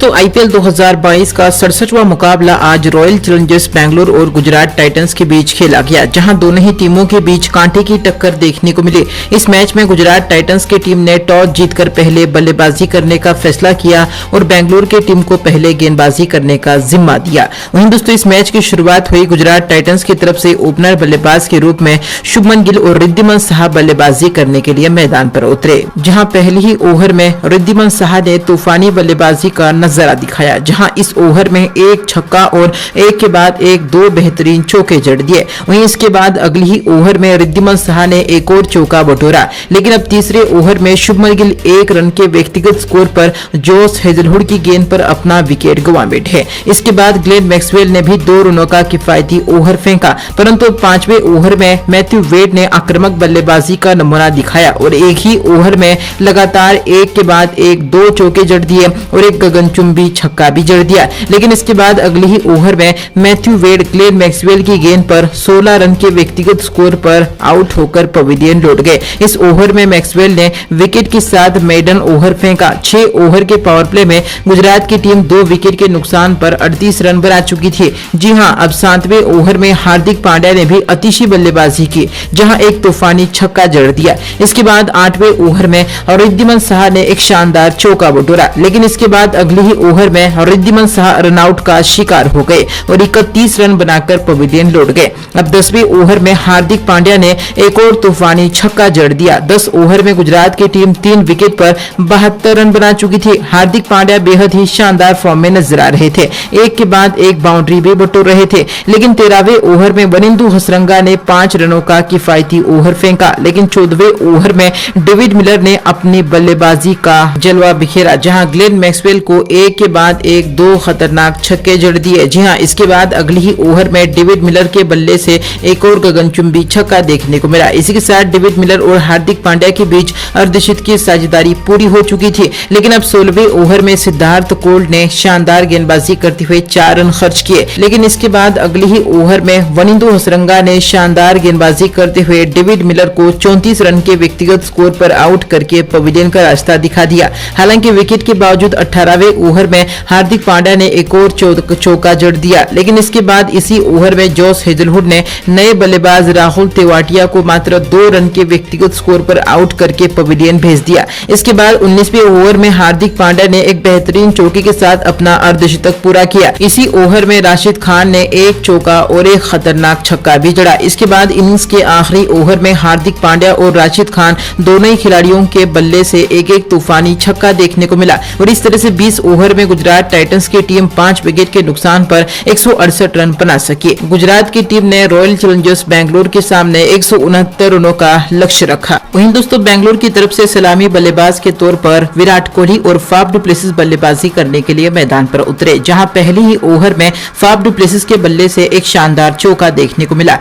दोस्तों, आईपीएल 2022 का 67वां मुकाबला आज रॉयल चैलेंजर्स बेंगलुरु और गुजरात टाइटंस के बीच खेला गया, जहां दोनों ही टीमों के बीच कांटे की टक्कर देखने को मिली। इस मैच में गुजरात टाइटंस की टीम ने टॉस जीतकर पहले बल्लेबाजी करने का फैसला किया और बेंगलुरु की टीम को पहले गेंदबाजी करने का जिम्मा दिया। वहीं दोस्तों, इस मैच की शुरुआत हुई गुजरात टाइटंस की तरफ से ओपनर बल्लेबाज के रूप में शुभमन गिल और रिद्धिमान साहा बल्लेबाजी करने के लिए मैदान पर उतरे, जहां पहले ही ओवर में रिद्धिमान साहा ने तूफानी बल्लेबाजी का नजारा दिखाया, जहां इस ओवर में एक छक्का और एक के बाद एक दो बेहतरीन चौके जड़ दिए। वहीं इसके बाद अगली ही ओवर में रिद्धिमान साहा ने एक और चौका बटोरा, लेकिन अब तीसरे ओवर में शुभमन गिल 1 रन के व्यक्तिगत स्कोर पर जोश हेजलवुड की गेंद पर अपना विकेट गंवा बैठे। इसके बाद ग्लेन मैक्सवेल ने भी 2 रनों का किफायती ओवर फेंका, परंतु 5वें ओवर में मैथ्यू वेड ने आक्रामक बल्लेबाजी का नमूना दिखाया और एक ही ओवर में लगातार एक के बाद एक 2 चौके जड़ दिए और एक गगनचुंबी छक्का भी जड़ दिया। लेकिन इसके बाद अगले ही ओवर में मैथ्यू वेड ग्लेन मैक्सवेल की गेंद पर 16 रन के व्यक्तिगत स्कोर पर आउट होकर पवेलियन लौट गए। इस ओवर में मैक्सवेल ने विकेट के साथ मेडन ओवर फेंका। 6 ओवर के पावर प्ले में गुजरात की टीम 2 विकेट के नुकसान पर 38 रन बना चुकी थी। जी हां, अब 7वें ओवर में हार्दिक पांड्या ने भी अतिशी बल्लेबाजी की, जहां एक तूफानी छक्का जड़ दिया। इसके बाद 8वें ओवर में रिद्धिमान साहा ने एक शानदार चौका बटोरा, लेकिन इसके बाद अगले ही ओवर में रिद्धिमान साहा रनआउट का शिकार हो गए और 31 रन बनाकर पवेलियन लौट गए। अब 10वें ओवर में हार्दिक पांड्या ने एक और तूफानी छक्का जड़ दिया। 10 ओवर में गुजरात की टीम 3 विकेट पर 72 रन बना चुकी थी। हार्दिक पांड्या बेहद ही शानदार फॉर्म में नजर आ रहे थे, एक के बाद एक बाउंड्री भी बटोर रहे थे। लेकिन 13वें ओवर में वनिंदु हसरंगा ने 5 रनों का किफायती ओवर फेंका, लेकिन 14वें ओवर में डेविड मिलर ने अपनी बल्लेबाजी का जलवा बिखेरा, जहां ग्लेन मैक्सवेल को एक के बाद एक 2 खतरनाक छक्के जड़ दिए। जी हां, इसके बाद अगले ही ओवर में डेविड मिलर के बल्ले से एक और गगनचुंबी छक्का देखने को मिला। इसी के साथ डेविड मिलर और हार्दिक पांड्या के बीच अर्धशतकीय की साझेदारी पूरी हो चुकी थी। लेकिन अब 16वें ओवर में सिद्धार्थ कोल्ड ने शानदार गेंदबाजी करते हुए 4 रन खर्च किए। लेकिन इसके बाद अगले ही ओवर में वनिंदु हसरंगा ने शानदार गेंदबाजी करते हुए डेविड मिलर को 34 रन के व्यक्तिगत स्कोर पर आउट करके पवेलियन का रास्ता दिखा दिया। हालांकि विकेट के बावजूद 18वें ओवर में हार्दिक पांड्या ने एक और चौका जड़ दिया, लेकिन इसके बाद इसी ओवर में जोश हेजलवुड ने नए बल्लेबाज राहुल तेवाटिया को मात्र 2 रन के व्यक्तिगत स्कोर पर आउट करके पवेलियन भेज दिया। इसके बाद 19वें ओवर में हार्दिक पांड्या ने एक बेहतरीन चौके के साथ अपना अर्धशतक पूरा किया। इसी ओवर में राशिद खान ने एक चौका और एक खतरनाक छक्का भी जड़ा। इसके बाद इनिंग्स के आखिरी ओवर में हार्दिक पांड्या और राशिद खान दोनों ही खिलाड़ियों के बल्ले से एक एक तूफानी छक्का देखने को मिला और इस तरह से 20 ओवर में गुजरात टाइटंस की टीम 5 विकेट के नुकसान पर 168 रन बना सकी। गुजरात की टीम ने रॉयल चैलेंजर्स बेंगलुरु के सामने 169 रनों का लक्ष्य रखा। वहीं दोस्तों, बेंगलुरु की तरफ से सलामी बल्लेबाज के तौर पर विराट कोहली और फाफ डु प्लेसिस बल्लेबाजी करने के लिए मैदान पर उतरे, जहां पहले ही ओवर में फाफ डु प्लेसिस के बल्ले से एक शानदार चौका देखने को मिला।